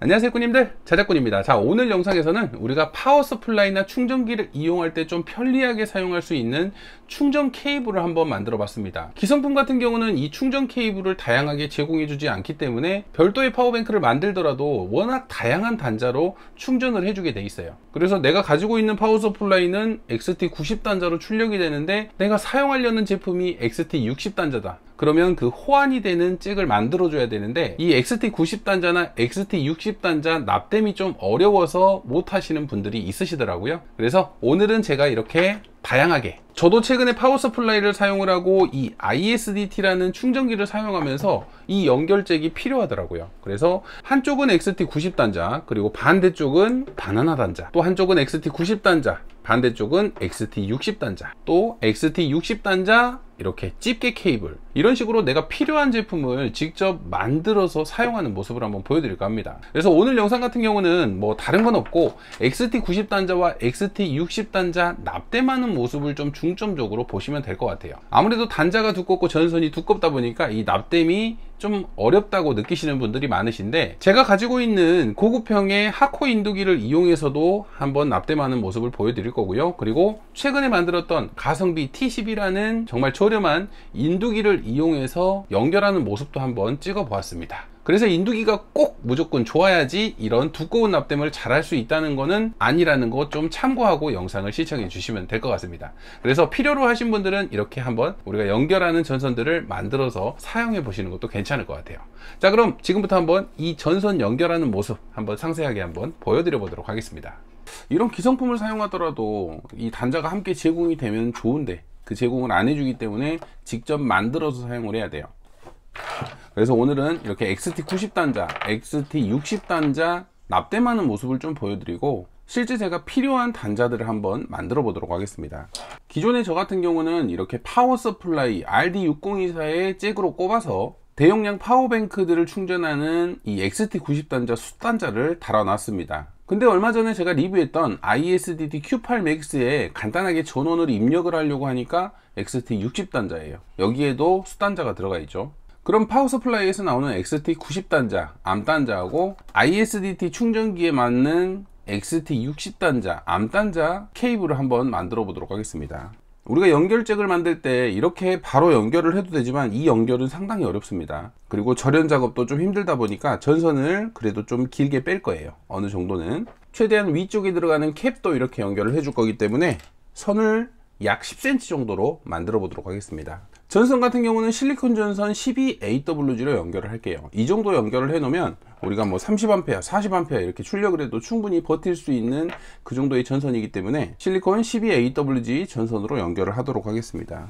안녕하세요 꾸님들, 자작꾼입니다. 자, 오늘 영상에서는 우리가 파워 서플라이나 충전기를 이용할 때 좀 편리하게 사용할 수 있는 충전 케이블을 한번 만들어 봤습니다. 기성품 같은 경우는 이 충전 케이블을 다양하게 제공해 주지 않기 때문에 별도의 파워뱅크를 만들더라도 워낙 다양한 단자로 충전을 해주게 돼 있어요. 그래서 내가 가지고 있는 파워 서플라이는 XT90 단자로 출력이 되는데 내가 사용하려는 제품이 XT60 단자다. 그러면 그 호환이 되는 잭을 만들어 줘야 되는데 이 XT90 단자나 XT60 단자 납땜이 좀 어려워서 못 하시는 분들이 있으시더라고요. 그래서 오늘은 제가 이렇게 다양하게, 저도 최근에 파워 서플라이를 사용을 하고 이 ISDT라는 충전기를 사용하면서 이 연결잭이 필요하더라고요. 그래서 한쪽은 XT90 단자, 그리고 반대쪽은 바나나 단자, 또 한쪽은 XT90 단자, 반대쪽은 XT60 단자, 또 XT60 단자, 이렇게 집게 케이블, 이런 식으로 내가 필요한 제품을 직접 만들어서 사용하는 모습을 한번 보여드릴까 합니다. 그래서 오늘 영상 같은 경우는 뭐 다른 건 없고 XT90 단자와 XT60 단자 납땜하는 모습을 좀 중점적으로 보시면 될 것 같아요. 아무래도 단자가 두껍고 전선이 두껍다 보니까 이 납땜이 좀 어렵다고 느끼시는 분들이 많으신데, 제가 가지고 있는 고급형의 하코 인두기를 이용해서도 한번 납땜하는 모습을 보여드릴 거고요. 그리고 최근에 만들었던 가성비 T10이라는 정말 저렴한 인두기를 이용해서 연결하는 모습도 한번 찍어 보았습니다. 그래서 인두기가 꼭 무조건 좋아야지 이런 두꺼운 납땜을 잘 할 수 있다는 거는 아니라는 거 좀 참고하고 영상을 시청해 주시면 될 것 같습니다. 그래서 필요로 하신 분들은 이렇게 한번 우리가 연결하는 전선들을 만들어서 사용해 보시는 것도 괜찮을 것 같아요. 자, 그럼 지금부터 한번 이 전선 연결하는 모습 한번 상세하게 한번 보여드려 보도록 하겠습니다. 이런 기성품을 사용하더라도 이 단자가 함께 제공이 되면 좋은데 그 제공을 안 해주기 때문에 직접 만들어서 사용을 해야 돼요. 그래서 오늘은 이렇게 XT90 단자, XT60 단자 납땜하는 모습을 좀 보여드리고 실제 제가 필요한 단자들을 한번 만들어 보도록 하겠습니다. 기존에 저 같은 경우는 이렇게 파워 서플라이 RD6024의 잭으로 꼽아서 대용량 파워뱅크들을 충전하는 이 XT90 단자 숫단자를 달아놨습니다. 근데 얼마 전에 제가 리뷰했던 ISDT Q8 Max에 간단하게 전원을 입력을 하려고 하니까 XT60 단자예요. 여기에도 숫단자가 들어가 있죠. 그럼 파워 서플라이에서 나오는 XT90 단자, 암 단자하고 ISDT 충전기에 맞는 XT60 단자, 암 단자 케이블을 한번 만들어 보도록 하겠습니다. 우리가 연결잭을 만들 때 이렇게 바로 연결을 해도 되지만 이 연결은 상당히 어렵습니다. 그리고 절연 작업도 좀 힘들다 보니까 전선을 그래도 좀 길게 뺄 거예요. 어느 정도는 최대한 위쪽에 들어가는 캡도 이렇게 연결을 해줄 거기 때문에 선을 약 10cm 정도로 만들어 보도록 하겠습니다. 전선 같은 경우는 실리콘 전선 12AWG로 연결을 할게요. 이 정도 연결을 해 놓으면 우리가 뭐 30A, 40A 이렇게 출력을 해도 충분히 버틸 수 있는 그 정도의 전선이기 때문에 실리콘 12AWG 전선으로 연결을 하도록 하겠습니다.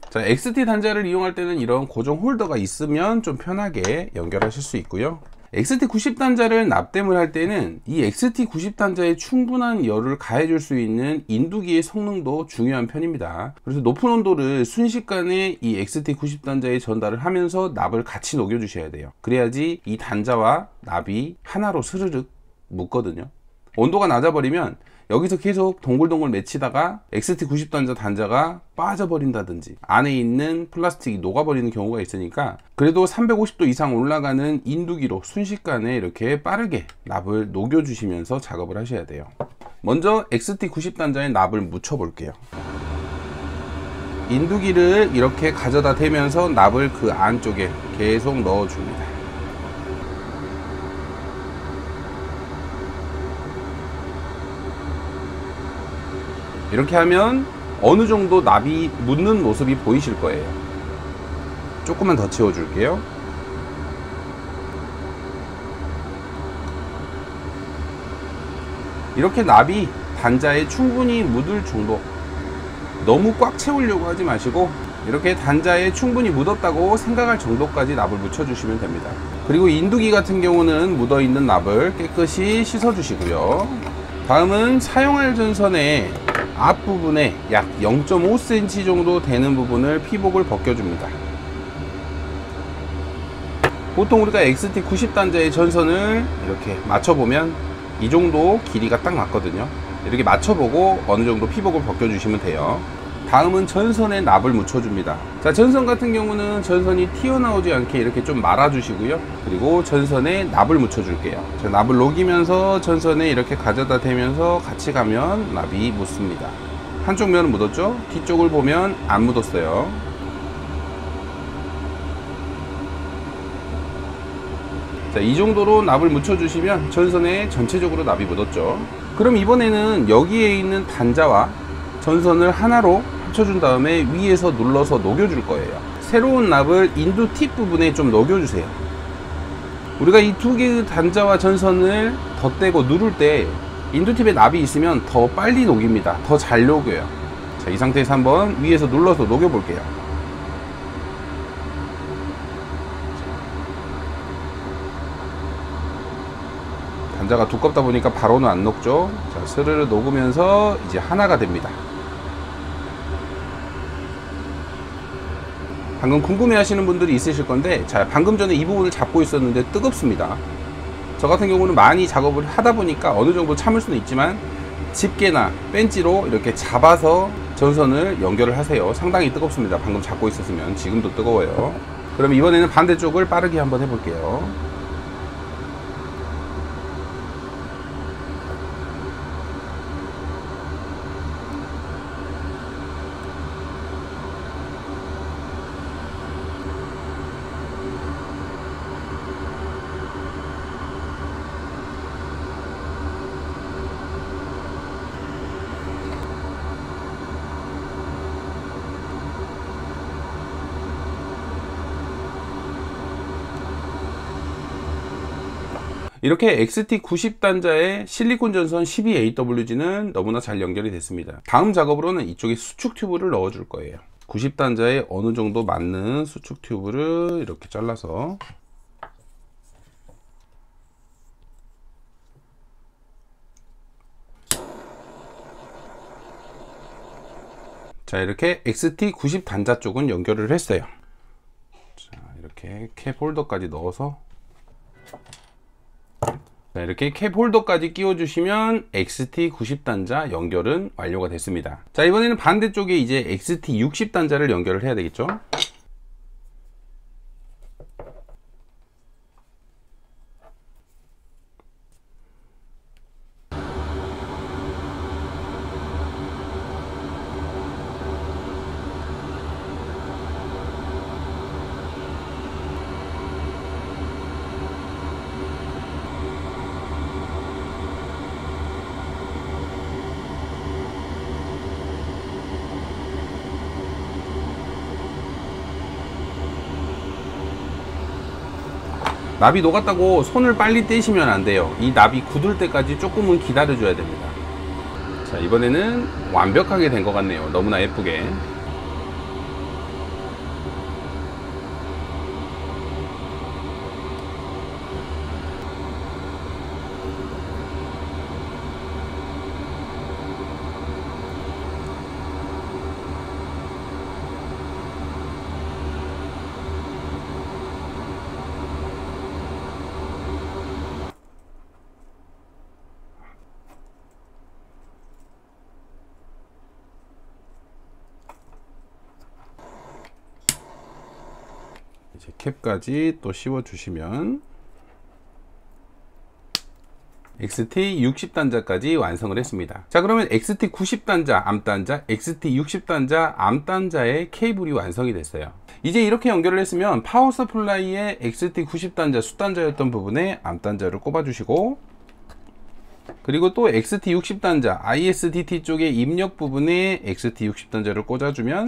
자, XT 단자를 이용할 때는 이런 고정 홀더가 있으면 좀 편하게 연결하실 수 있고요. XT90 단자를 납땜을 할 때는 이 XT90 단자에 충분한 열을 가해 줄 수 있는 인두기의 성능도 중요한 편입니다. 그래서 높은 온도를 순식간에 이 XT90 단자에 전달을 하면서 납을 같이 녹여 주셔야 돼요. 그래야지 이 단자와 납이 하나로 스르륵 묶거든요. 온도가 낮아버리면 여기서 계속 동글동글 맺히다가 XT90 단자 단자가 빠져버린다든지 안에 있는 플라스틱이 녹아버리는 경우가 있으니까 그래도 350도 이상 올라가는 인두기로 순식간에 이렇게 빠르게 납을 녹여주시면서 작업을 하셔야 돼요. 먼저 XT90 단자에 납을 묻혀 볼게요. 인두기를 이렇게 가져다 대면서 납을 그 안쪽에 계속 넣어줍니다. 이렇게 하면 어느 정도 납이 묻는 모습이 보이실 거예요. 조금만 더 채워줄게요. 이렇게 납이 단자에 충분히 묻을 정도, 너무 꽉 채우려고 하지 마시고 이렇게 단자에 충분히 묻었다고 생각할 정도까지 납을 묻혀주시면 됩니다. 그리고 인두기 같은 경우는 묻어있는 납을 깨끗이 씻어주시고요. 다음은 사용할 전선의 앞부분에 약 0.5cm 정도 되는 부분을 피복을 벗겨줍니다. 보통 우리가 XT90 단자의 전선을 이렇게 맞춰보면 이 정도 길이가 딱 맞거든요. 이렇게 맞춰보고 어느 정도 피복을 벗겨주시면 돼요. 다음은 전선에 납을 묻혀줍니다. 자, 전선 같은 경우는 전선이 튀어나오지 않게 이렇게 좀 말아주시고요. 그리고 전선에 납을 묻혀줄게요. 자, 납을 녹이면서 전선에 이렇게 가져다 대면서 같이 가면 납이 묻습니다. 한쪽 면은 묻었죠? 뒤쪽을 보면 안 묻었어요. 자, 이 정도로 납을 묻혀주시면 전선에 전체적으로 납이 묻었죠. 그럼 이번에는 여기에 있는 단자와 전선을 하나로 합쳐준 다음에 위에서 눌러서 녹여줄 거예요. 새로운 납을 인두 팁 부분에 좀 녹여주세요. 우리가 이 두 개의 단자와 전선을 덧대고 누를 때 인두 팁에 납이 있으면 더 빨리 녹입니다. 더 잘 녹여요. 자, 이 상태에서 한번 위에서 눌러서 녹여볼게요. 단자가 두껍다 보니까 바로는 안 녹죠. 자, 스르르 녹으면서 이제 하나가 됩니다. 방금 궁금해 하시는 분들이 있으실 건데, 자, 방금 전에 이 부분을 잡고 있었는데 뜨겁습니다. 저 같은 경우는 많이 작업을 하다 보니까 어느 정도 참을 수는 있지만 집게나 벤치로 이렇게 잡아서 전선을 연결을 하세요. 상당히 뜨겁습니다. 방금 잡고 있었으면. 지금도 뜨거워요. 그럼 이번에는 반대쪽을 빠르게 한번 해볼게요. 이렇게 XT90단자의 실리콘 전선 12AWG는 너무나 잘 연결이 됐습니다. 다음 작업으로는 이쪽에 수축 튜브를 넣어 줄 거예요. 90단자에 어느 정도 맞는 수축 튜브를 이렇게 잘라서, 자, 이렇게 XT90단자 쪽은 연결을 했어요. 자, 이렇게 캡 홀더까지 넣어서, 자, 이렇게 캡 홀더까지 끼워 주시면 XT90단자 연결은 완료가 됐습니다. 자, 이번에는 반대쪽에 이제 XT60단자를 연결을 해야 되겠죠. 납이 녹았다고 손을 빨리 떼시면 안 돼요. 이 납이 굳을 때까지 조금은 기다려 줘야 됩니다. 자, 이번에는 완벽하게 된 것 같네요. 너무나 예쁘게. 이제 캡까지 또 씌워 주시면 XT60단자까지 완성을 했습니다. 자, 그러면 XT90단자 암단자, XT60단자 암단자의 케이블이 완성이 됐어요. 이제 이렇게 연결을 했으면 파워 서플라이의 XT90단자 숫단자였던 부분에 암단자를 꼽아 주시고, 그리고 또 XT60단자 ISDT 쪽의 입력 부분에 XT60단자를 꽂아주면,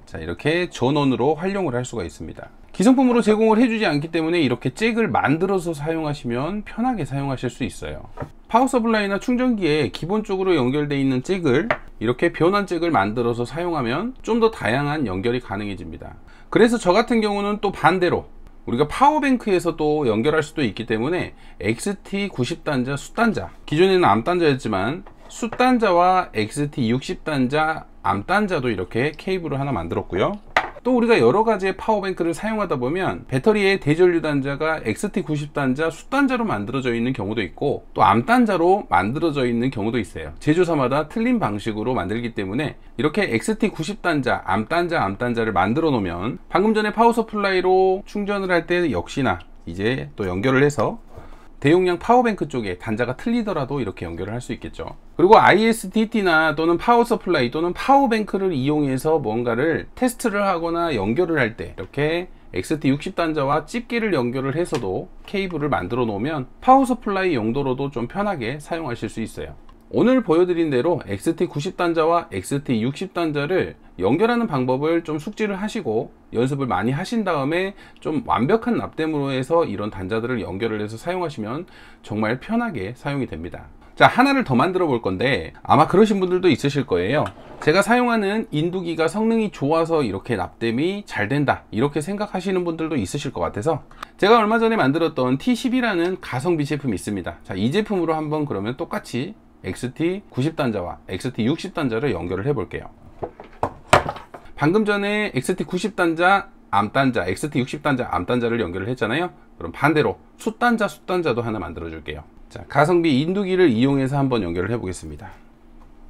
자, 이렇게 전원으로 활용을 할 수가 있습니다. 기성품으로 제공을 해주지 않기 때문에 이렇게 잭을 만들어서 사용하시면 편하게 사용하실 수 있어요. 파워 서플라이나 충전기에 기본적으로 연결되어 있는 잭을 이렇게 변환 잭을 만들어서 사용하면 좀 더 다양한 연결이 가능해집니다. 그래서 저 같은 경우는 또 반대로 우리가 파워뱅크에서 또 연결할 수도 있기 때문에 XT90단자 숫단자, 기존에는 암단자였지만 숫단자와 XT60단자 암단자도 이렇게 케이블을 하나 만들었고요. 또 우리가 여러 가지의 파워뱅크를 사용하다 보면 배터리의 대전류 단자가 XT90 단자, 숫단자로 만들어져 있는 경우도 있고 또 암단자로 만들어져 있는 경우도 있어요. 제조사마다 틀린 방식으로 만들기 때문에 이렇게 XT90 단자, 암단자를 만들어 놓으면 방금 전에 파워 서플라이로 충전을 할 때 역시나 이제 또 연결을 해서 대용량 파워뱅크 쪽에 단자가 틀리더라도 이렇게 연결을 할 수 있겠죠. 그리고 ISDT나 또는 파워 서플라이 또는 파워뱅크를 이용해서 뭔가를 테스트를 하거나 연결을 할 때 이렇게 XT60 단자와 집게를 연결을 해서도 케이블을 만들어 놓으면 파워 서플라이 용도로도 좀 편하게 사용하실 수 있어요. 오늘 보여드린 대로 XT90 단자와 XT60 단자를 연결하는 방법을 좀 숙지를 하시고 연습을 많이 하신 다음에 좀 완벽한 납땜으로 해서 이런 단자들을 연결을 해서 사용하시면 정말 편하게 사용이 됩니다. 자, 하나를 더 만들어 볼 건데 아마 그러신 분들도 있으실 거예요. 제가 사용하는 인두기가 성능이 좋아서 이렇게 납땜이 잘 된다 이렇게 생각하시는 분들도 있으실 것 같아서 제가 얼마 전에 만들었던 T10이라는 가성비 제품이 있습니다. 자, 이 제품으로 한번 그러면 똑같이 XT90 단자와 XT60 단자를 연결을 해 볼게요. 방금 전에 XT90 단자, 암단자, XT60 단자, 암단자를 연결을 했잖아요. 그럼 반대로 숫단자도 하나 만들어 줄게요. 자, 가성비 인두기를 이용해서 한번 연결을 해 보겠습니다.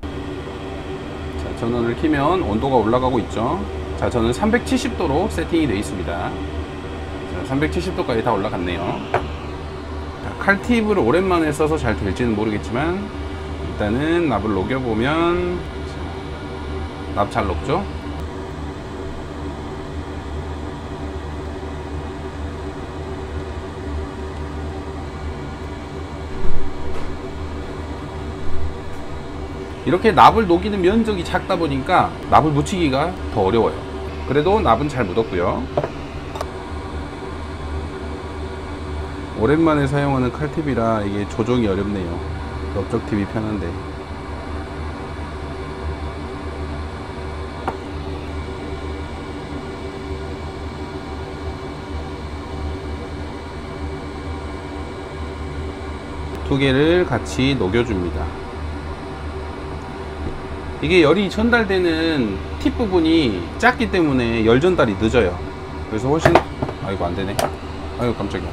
자, 전원을 켜면 온도가 올라가고 있죠. 자, 저는 370도로 세팅이 되어 있습니다. 자, 370도까지 다 올라갔네요. 자, 칼팁을 오랜만에 써서 잘 될지는 모르겠지만 일단은 납을 녹여보면 납 잘 녹죠? 이렇게 납을 녹이는 면적이 작다 보니까 납을 묻히기가 더 어려워요. 그래도 납은 잘 묻었고요. 오랜만에 사용하는 칼팁이라 이게 조종이 어렵네요. 넓적 팁이 편한데. 두 개를 같이 녹여줍니다. 이게 열이 전달되는 팁 부분이 작기 때문에 열 전달이 늦어요. 그래서 훨씬 아이고 안되네. 아이고 깜짝이야.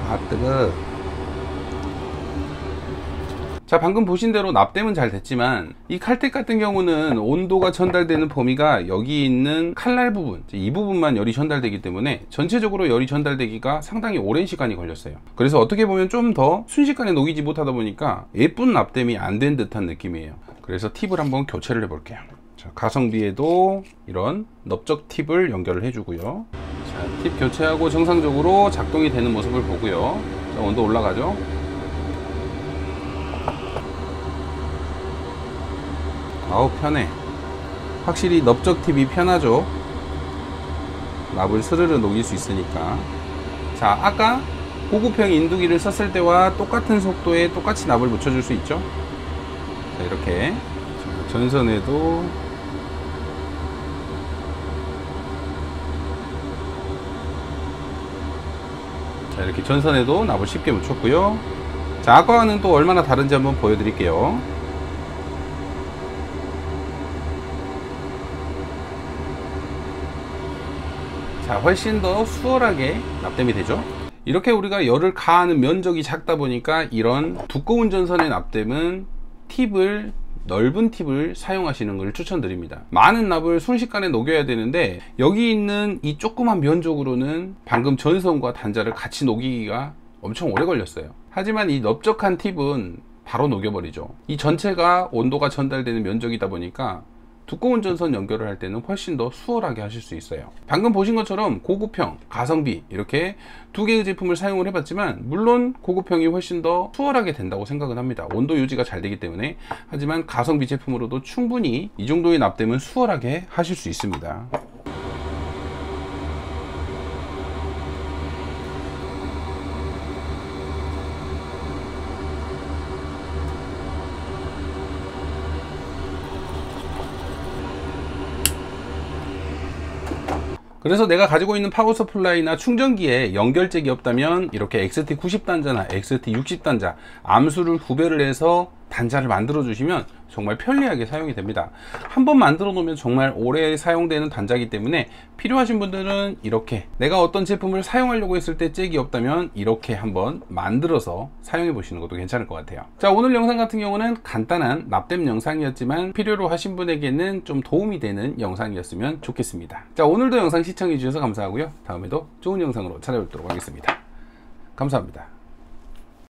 아 뜨거. 자, 방금 보신 대로 납땜은 잘 됐지만 이 칼텍 같은 경우는 온도가 전달되는 범위가 여기 있는 칼날 부분, 이 부분만 열이 전달되기 때문에 전체적으로 열이 전달되기가 상당히 오랜 시간이 걸렸어요. 그래서 어떻게 보면 좀 더 순식간에 녹이지 못하다 보니까 예쁜 납땜이 안 된 듯한 느낌이에요. 그래서 팁을 한번 교체를 해 볼게요. 자, 가성비에도 이런 넓적 팁을 연결을 해주고요. 자, 팁 교체하고 정상적으로 작동이 되는 모습을 보고요. 자, 온도 올라가죠. 아우 편해. 확실히 넓적 팁이 편하죠. 납을 스르르 녹일 수 있으니까. 자, 아까 고급형 인두기를 썼을 때와 똑같은 속도에 똑같이 납을 묻혀줄 수 있죠. 자, 이렇게 전선에도 자, 이렇게 전선에도 납을 쉽게 묻혔고요. 자, 아까와는 또 얼마나 다른지 한번 보여드릴게요. 자, 훨씬 더 수월하게 납땜이 되죠. 이렇게 우리가 열을 가하는 면적이 작다 보니까 이런 두꺼운 전선의 납땜은 넓은 팁을 사용하시는 것을 추천드립니다. 많은 납을 순식간에 녹여야 되는데 여기 있는 이 조그만 면적으로는 방금 전선과 단자를 같이 녹이기가 엄청 오래 걸렸어요. 하지만 이 넓적한 팁은 바로 녹여버리죠. 이 전체가 온도가 전달되는 면적이다 보니까 두꺼운 전선 연결을 할 때는 훨씬 더 수월하게 하실 수 있어요. 방금 보신 것처럼 고급형, 가성비 이렇게 두 개의 제품을 사용을 해봤지만 물론 고급형이 훨씬 더 수월하게 된다고 생각은 합니다. 온도 유지가 잘 되기 때문에. 하지만 가성비 제품으로도 충분히 이 정도의 납땜은 수월하게 하실 수 있습니다. 그래서 내가 가지고 있는 파워 서플라이나 충전기에 연결잭이 없다면 이렇게 XT90단자나 XT60단자 암수를 구별을 해서 단자를 만들어 주시면 정말 편리하게 사용이 됩니다. 한번 만들어 놓으면 정말 오래 사용되는 단자이기 때문에 필요하신 분들은 이렇게, 내가 어떤 제품을 사용하려고 했을 때 잭이 없다면 이렇게 한번 만들어서 사용해 보시는 것도 괜찮을 것 같아요. 자, 오늘 영상 같은 경우는 간단한 납땜 영상이었지만 필요로 하신 분에게는 좀 도움이 되는 영상이었으면 좋겠습니다. 자, 오늘도 영상 시청해 주셔서 감사하고요. 다음에도 좋은 영상으로 찾아뵙도록 하겠습니다. 감사합니다.